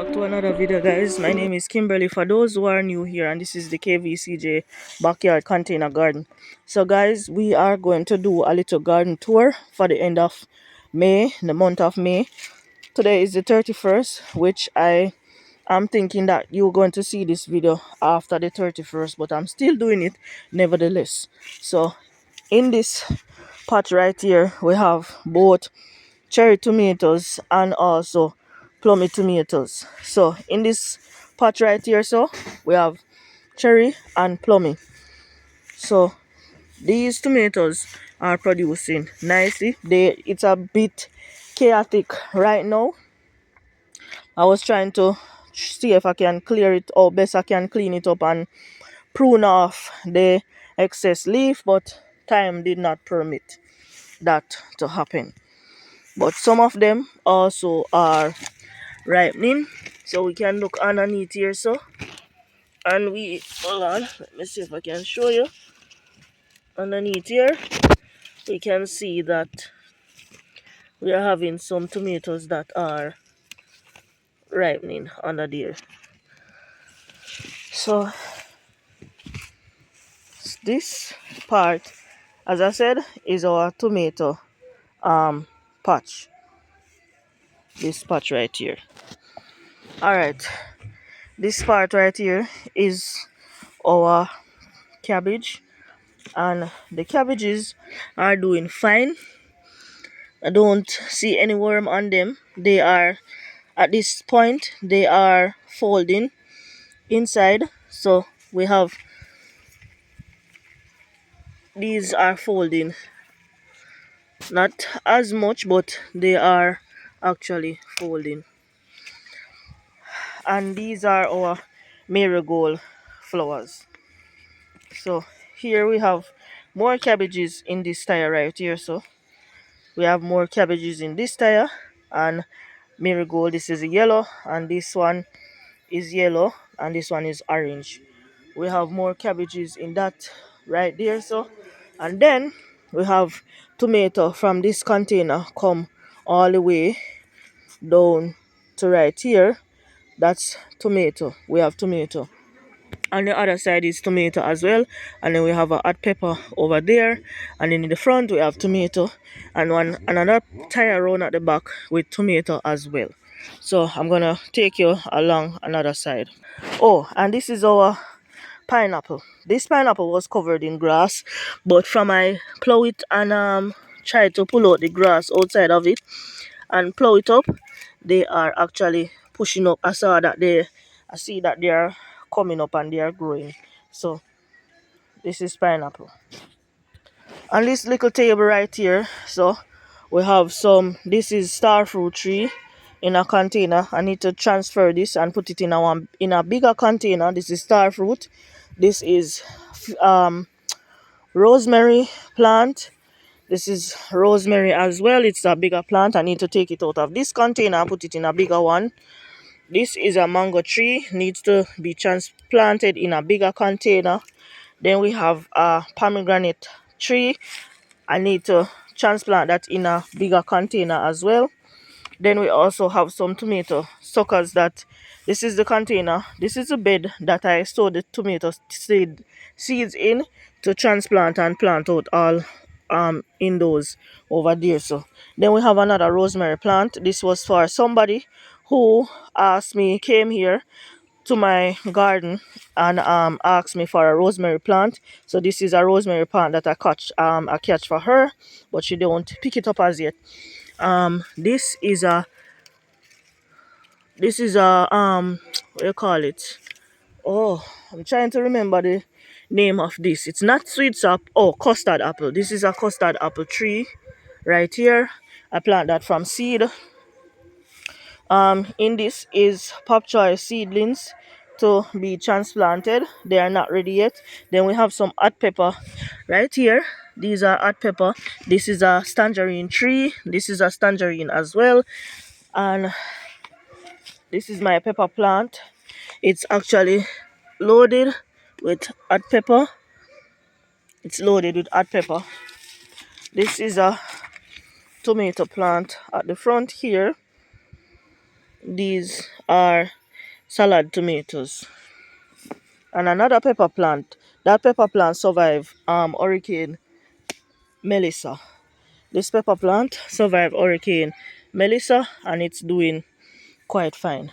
back to another video, guys. My name is Kimberly for those who are new here, and this is the KVCJ backyard container garden. So guys, we are going to do a little garden tour for the end of May, the month of May. Today is the 31st, which I am thinking that you're going to see this video after the 31st, but I'm still doing it nevertheless. So in this pot right here, we have both cherry tomatoes and also plummy tomatoes. So in this pot right here, so we have cherry and plummy. So these tomatoes are producing nicely. It's a bit chaotic right now. I was trying to see if I can clear it, or best I can clean it up and prune off the excess leaf, but time did not permit that to happen. But some of them also are ripening, so we can look underneath here. So, and we hold on, let me see if I can show you. Underneath here we can see that we are having some tomatoes that are ripening under there. So this part, as I said, is our tomato patch. This patch right here. All right, this part right here is our cabbage, and the cabbages are doing fine. I don't see any worm on them. They are, at this point, they are folding inside. So we have, these are folding, not as much, but they are actually folding. And these are our marigold flowers. So here we have more cabbages in this tire right here. So we have more cabbages in this tire, and marigold, this is yellow, and this one is yellow, and this one is orange. We have more cabbages in that right there. So, and then we have tomato from this container come all the way down to right here. That's tomato. We have tomato. On the other side is tomato as well, and then we have a hot pepper over there, and then in the front we have tomato, and another tire round at the back with tomato as well. So I'm gonna take you along another side. Oh, and this is our pineapple. This pineapple was covered in grass, but from I plow it and try to pull out the grass outside of it and plow it up, they are actually pushing up. I see that they are coming up and they are growing. So this is pineapple. On this little table right here, so we have some, this is star fruit tree in a container. I need to transfer this and put it in a bigger container. This is star fruit. This is rosemary plant. This is rosemary as well. It's a bigger plant. I need to take it out of this container and put it in a bigger one. This is a mango tree, needs to be transplanted in a bigger container. Then we have a pomegranate tree. I need to transplant that in a bigger container as well. Then we also have some tomato suckers. That this is the container. This is the bed that I sowed the tomato seeds in to transplant and plant out all in those over there. So then we have another rosemary plant. This was for somebody who came here to my garden and asked me for a rosemary plant. So this is a rosemary plant that I catch for her, but she don't pick it up as yet. This is a what do you call it? Oh, I'm trying to remember the name of this. It's not sweet sap. Oh, custard apple. This is a custard apple tree right here. I plant that from seed. In this is pop choice seedlings to be transplanted. They are not ready yet. Then we have some hot pepper right here. These are hot pepper. This is a tangerine tree. This is a tangerine as well. And this is my pepper plant. It's actually loaded with hot pepper. It's loaded with hot pepper. This is a tomato plant at the front here. These are salad tomatoes. And another pepper plant. That pepper plant survived Hurricane Melissa. This pepper plant survived Hurricane Melissa and it's doing quite fine.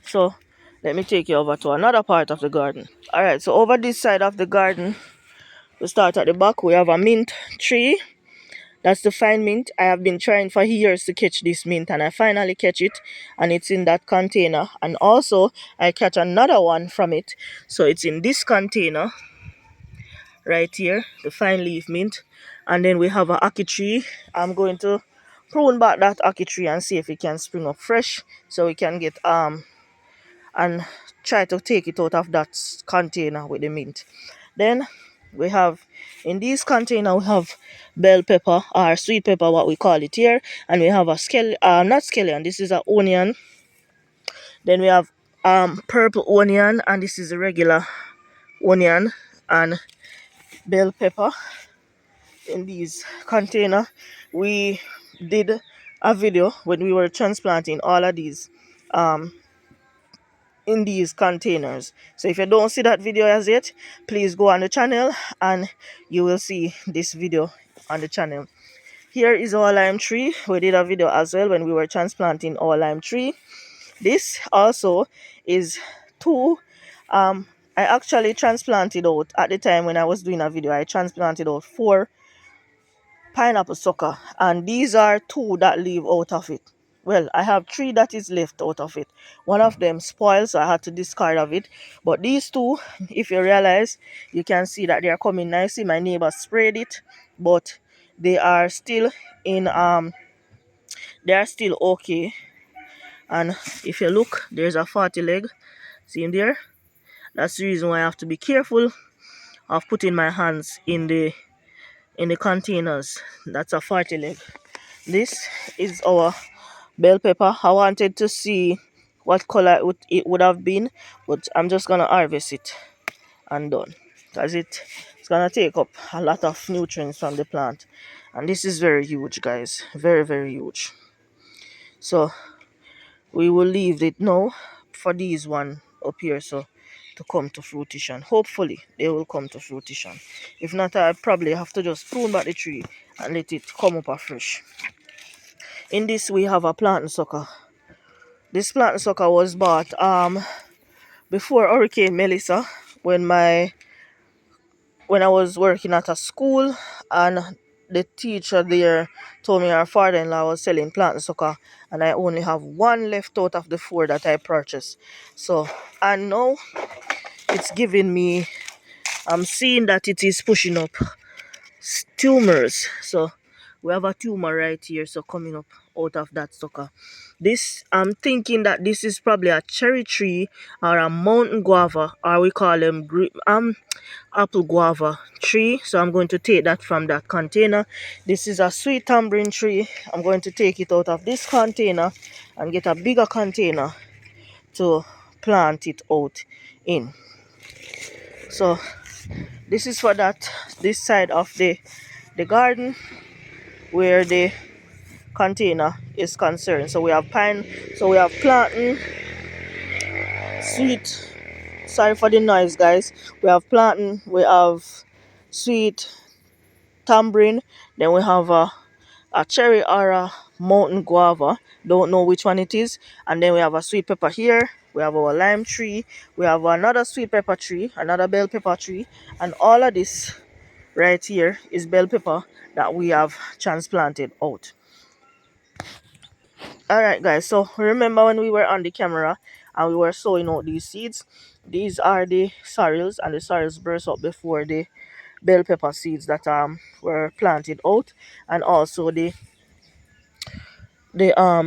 So let me take you over to another part of the garden. Alright, so over this side of the garden, we start at the back. We have a mint tree. That's the fine mint. I have been trying for years to catch this mint and I finally catch it and it's in that container. And also I catch another one from it. So it's in this container right here, the fine leaf mint. And then we have a ackee tree. I'm going to prune back that ackee tree and see if it can spring up fresh so we can get and try to take it out of that container with the mint. Then we have in this container we have bell pepper or sweet pepper, what we call it here, and we have a not scallion, this is a onion. Then we have purple onion, and this is a regular onion and bell pepper in these container. We did a video when we were transplanting all of these in these containers. So if you don't see that video as yet, please go on the channel and you will see this video on the channel. Here is our lime tree. We did a video as well when we were transplanting our lime tree. This also is two I actually transplanted out at the time when I was doing a video. I transplanted out 4 pineapple sucker and these are 2 that leave out of it. Well, I have 3 that is left out of it. One of them spoiled, so I had to discard of it. But these 2, if you realize, you can see that they are coming nicely. My neighbor sprayed it, but they are still in they are still okay. And if you look, there's a 40 leg. See in there? That's the reason why I have to be careful of putting my hands in the containers. That's a 40 leg. This is our bell pepper. I wanted to see what color it would have been, but I'm just gonna harvest it and done, because it's gonna take up a lot of nutrients from the plant. And this is very huge, guys, very, very huge. So we will leave it now for these one up here so to come to fruition. Hopefully they will come to fruition. If not, I probably have to just prune back the tree and let it come up afresh. In this we have a plantain sucker. This plantain sucker was bought before Hurricane Melissa, when I was working at a school, and the teacher there told me her father-in-law was selling plantain sucker and I only have 1 left out of the 4 that I purchased. So and now it's giving me, I'm seeing that it is pushing up tumors. So we have a tumor right here, so coming up out of that sucker. This, I'm thinking that this is probably a cherry tree or a mountain guava, or we call them apple guava tree. So I'm going to take that from that container. This is a sweet tamarind tree. I'm going to take it out of this container and get a bigger container to plant it out in. So this is for this side of the garden where the container is concerned. So we have plantain, sweet, sorry for the noise, guys. We have plantain, we have sweet tamarind, then we have a cherry or a mountain guava, don't know which one it is, and then we have a sweet pepper here. We have our lime tree, we have another sweet pepper tree, another bell pepper tree, and all of this right here is bell pepper that we have transplanted out. Alright, guys, so remember when we were on the camera and we were sowing out these seeds? These are the sorrels, and the sorrels burst up before the bell pepper seeds that were planted out, and also the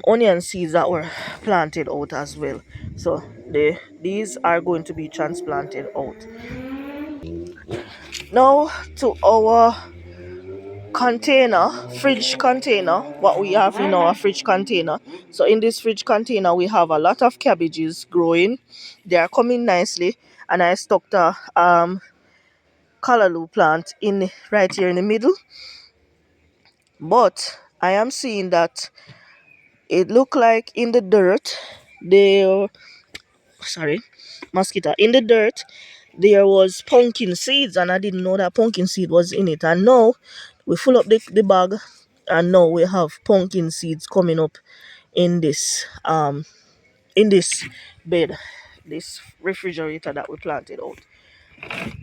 onion seeds that were planted out as well. So these are going to be transplanted out. Now to our fridge container, what we have in our fridge container. So in this fridge container we have a lot of cabbages growing. They are coming nicely, and I stuck the callaloo plant in right here in the middle. But I am seeing that it looked like in the dirt there, sorry, mosquito, in the dirt there was pumpkin seeds, and I didn't know that pumpkin seed was in it. And now we fill up the bag, and now we have pumpkin seeds coming up in this bed, this refrigerator that we planted out.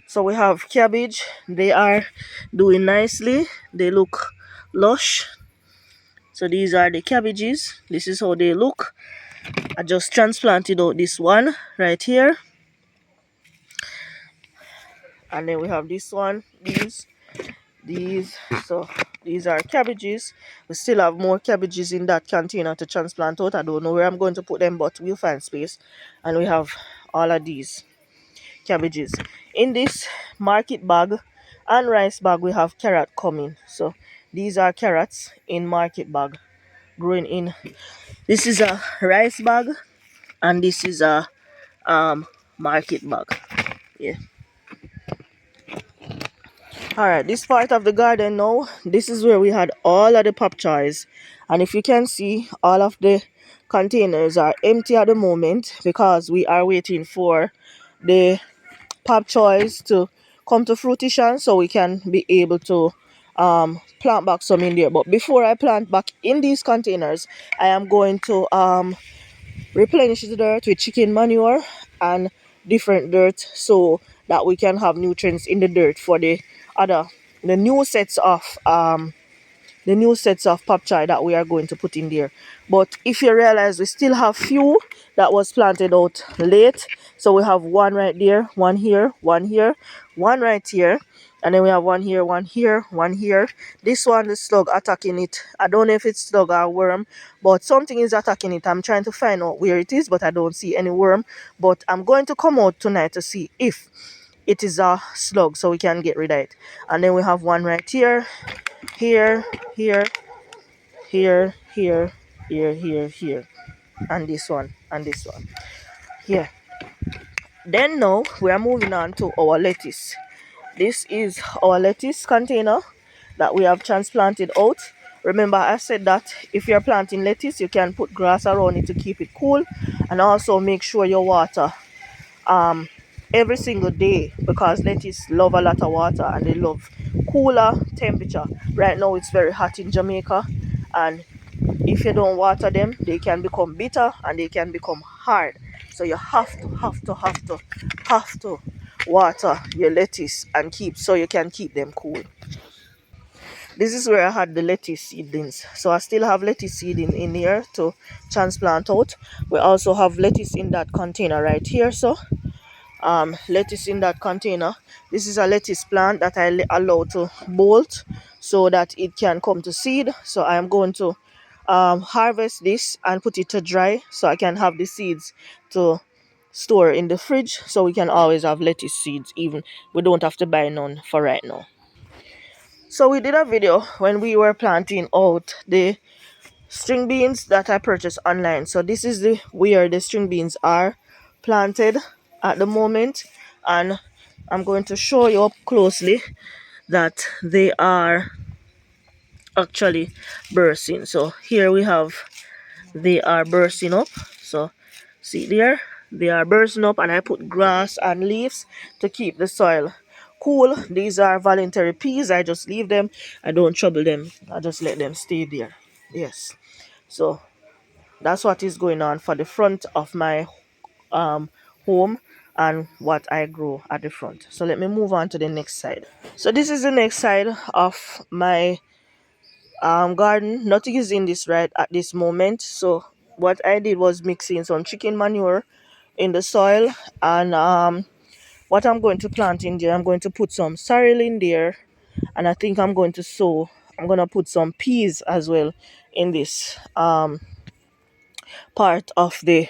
So we have cabbage. They are doing nicely. They look lush. So these are the cabbages. This is how they look. I just transplanted out this one right here. And then we have this one, these. So these are cabbages. We still have more cabbages in that container to transplant out. I don't know where I'm going to put them, but we'll find space. And we have all of these cabbages. In this market bag and rice bag, we have carrot coming. So these are carrots in market bag growing in. This is a rice bag, and this is a market bag. Yeah. All right, this part of the garden now, this is where we had all of the pop choys, and if you can see, all of the containers are empty at the moment because we are waiting for the pop choys to come to fruition so we can be able to plant back some in there. But before I plant back in these containers, I am going to replenish the dirt with chicken manure and different dirt so that we can have nutrients in the dirt for the new sets of pop chai that we are going to put in there. But if you realize, we still have few that was planted out late. So we have one right there, one here, one here, one right here, and then we have one here, one here, one here. This one, the slug attacking it. I don't know if it's slug or worm, but something is attacking it. I'm trying to find out where it is, but I don't see any worm. But I'm going to come out tonight to see if it is a slug so we can get rid of it. And then we have one right here, here, here, here, here, here, here, here, and this one, and this one here. Then now we are moving on to our lettuce. This is our lettuce container that we have transplanted out. Remember, I said that if you're planting lettuce, you can put grass around it to keep it cool, and also make sure you water every single day, because lettuce love a lot of water and they love cooler temperature. Right now it's very hot in Jamaica, and if you don't water them, they can become bitter and they can become hard. So you have to water your lettuce and so you can keep them cool. This is where I had the lettuce seedlings. So I still have lettuce seeding in here to transplant out. We also have lettuce in that container right here. So lettuce in that container. This is a lettuce plant that I allow to bolt so that it can come to seed. So I am going to harvest this and put it to dry so I can have the seeds to store in the fridge, so we can always have lettuce seeds, even we don't have to buy none for right now. So we did a video when we were planting out the string beans that I purchased online. So this is where the string beans are planted at the moment, and I'm going to show you up closely that they are actually bursting. So here we have, they are bursting up. So see there, they are bursting up, and I put grass and leaves to keep the soil cool. These are voluntary peas. I just leave them, I don't trouble them, I just let them stay there. Yes, so that's what is going on for the front of my home and what I grow at the front. So let me move on to the next side. So this is the next side of my garden. Nothing is in this right at this moment. So what I did was mixing some chicken manure in the soil, and what I'm going to plant in there, I'm going to put some sorrel in there, and I think I'm going to put some peas as well in this part of the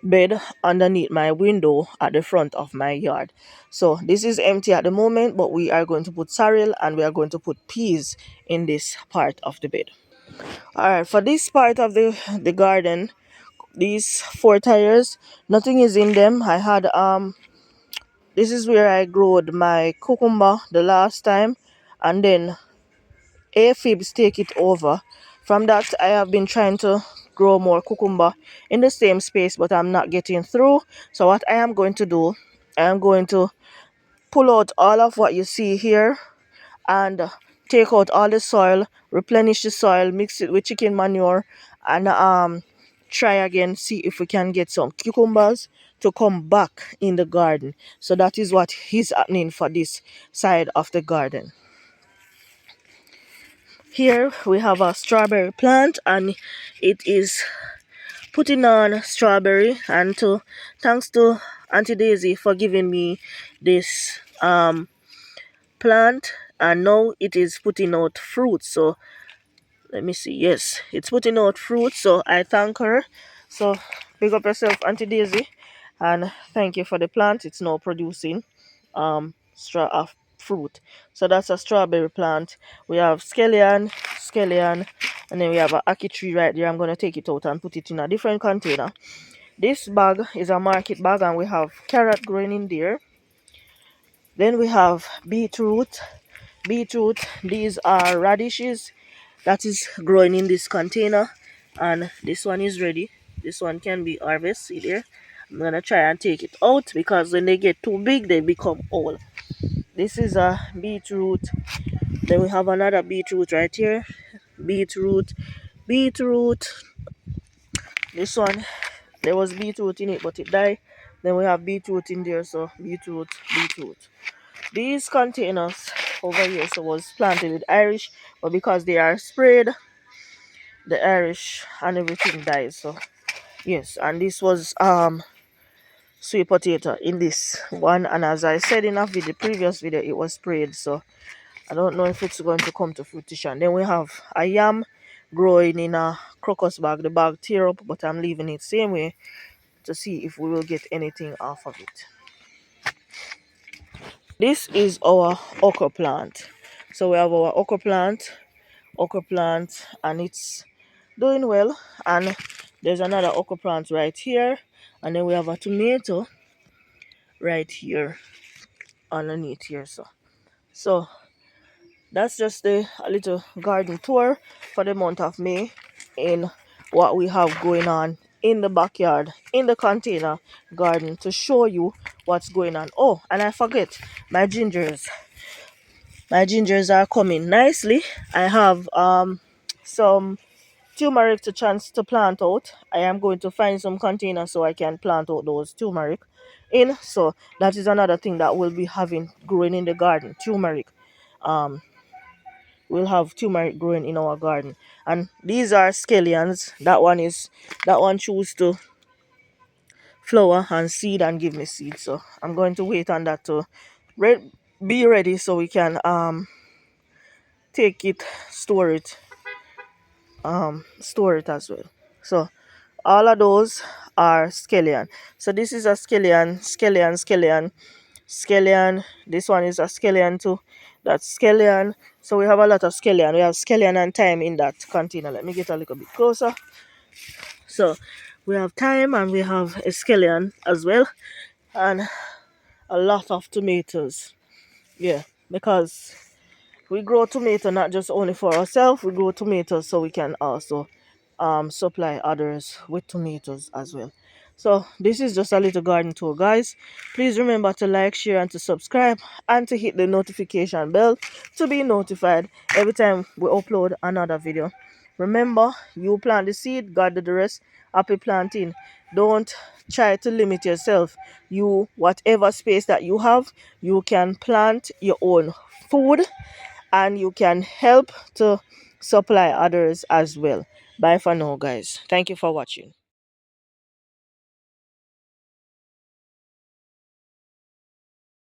bed underneath my window at the front of my yard. So this is empty at the moment, but we are going to put sorrel and we are going to put peas in this part of the bed. All right, for this part of the garden, these 4 tires, nothing is in them. I had this is where I growed my cucumber the last time, and then aphids take it over. From that, I have been trying to grow more cucumber in the same space, but I'm not getting through. So what I am going to do, I am going to pull out all of what you see here and take out all the soil, replenish the soil, mix it with chicken manure, and try again, see if we can get some cucumbers to come back in the garden. So that is what is happening for this side of the garden. Here we have a strawberry plant, and it is putting on strawberry, and thanks to Auntie Daisy for giving me this plant, and now it is putting out fruit. So let me see, yes, it's putting out fruit, so I thank her. So big up yourself, Auntie Daisy, and thank you for the plant. It's now producing straw of fruit. So that's a strawberry plant. We have scallion, and then we have a ackee tree right there. I'm going to take it out and put it in a different container. This bag is a market bag, and we have carrot growing in there. Then we have beetroot. These are radishes that is growing in this container, and this one is ready. This one can be harvested. See there, I'm gonna try and take it out because when they get too big they become old. This is a beetroot. Then we have another beetroot right here. Beetroot. This one, there was beetroot in it but it died. Then we have beetroot in there, so beetroot. These containers over here so was planted with Irish, but because they are sprayed, the Irish and everything dies. So yes, and this was sweet potato in this one, and as I said in a video, previous video, it was sprayed, so I don't know if it's going to come to fruition. Then we have a yam growing in a crocus bag. The bag tear up, but I'm leaving it same way to see if we will get anything off of it. This is our okra plant. So we have our okra plant, and it's doing well. And there's another okra plant right here, and then we have a tomato right here underneath here. So that's just a little garden tour for the month of May in what we have going on in the backyard, in the container garden, to show you what's going on. Oh, and I forget, my gingers are coming nicely. I have some turmeric to chance to plant out. I am going to find some containers so I can plant out those turmeric in. So that is another thing that we'll be having growing in the garden. Turmeric. We'll have turmeric growing in our garden. And these are scallions. That one choose to flower and seed and give me seed. So I'm going to wait on that to be ready so we can take it, store it as well. So all of those are scallion. So this is a scallion. This one is a scallion too. That's scallion. So we have a lot of scallion. We have scallion and thyme in that container. Let me get a little bit closer. So we have thyme and we have a scallion as well, and a lot of tomatoes. Yeah, because we grow tomato not just only for ourselves, we grow tomatoes so we can also supply others with tomatoes as well. So this is just a little garden tour, guys. Please remember to like, share, and to subscribe, and to hit the notification bell to be notified every time we upload another video. Remember, you plant the seed, God do the rest. Happy planting. Don't try to limit yourself. You, whatever space that you have, you can plant your own food, and you can help to supply others as well. Bye for now, guys. Thank you for watching.